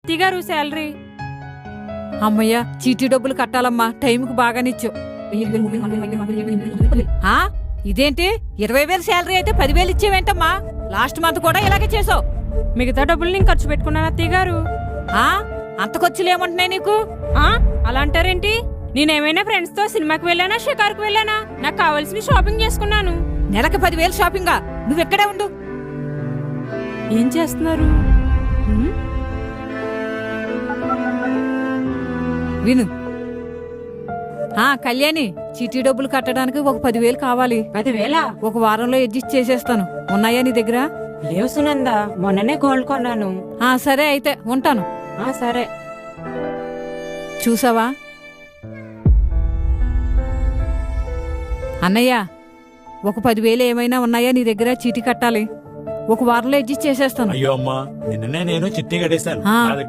తిగారు salary. అమ్మయ్యా, చీటీ డబ్బులు కట్టాలమ్మా, టైంకి బాగానిచ్చు. ఇదేంటి 20,000 శాలరీ అయితే 10,000 ఇచ్చేవేంటమ్మా? లాస్ట్ మంత్ కూడా ఇలాగే చేసావు. మిగతా డబ్బులు నేను ఖర్చు పెట్టుకున్నాను అత్తయ్య గారు. అంత ఖర్చులేమంటున్నాయి నీకు? అలా అంటారేంటి? నేనేమైనా ఫ్రెండ్స్ తో సినిమాకి వెళ్ళానా, షికారుకు వెళ్ళానా? నాకు కావాల్సిన షాపింగ్ చేసుకున్నాను. నెలకు 10,000 షాపింగా? నువ్వెక్కడే ఉండు. ఏం చేస్తున్నారు? విను. కళ్యాణి, చీటీ డబ్బులు కట్టడానికి ఒక 10,000 కావాలి. 10,000? ఒక వారంలో అడ్జస్ట్ చేసేస్తాను. ఉన్నాయా నీ దగ్గర? లేవు సునందా, మొన్ననే గోల్డ్ కొన్నాను. సరే అయితే ఉంటాను. సరే. చూసావా అన్నయ్య, ఒక 10,000 ఏమైనా ఉన్నాయా నీ దగ్గర? చీటీ కట్టాలి. ఒక వారంలో అడ్జస్ట్ చేసేస్తాను. అయ్యో అమ్మా, నిన్ననే నేను చిట్టి కట్టేశాను. ఆ. నా దగ్గర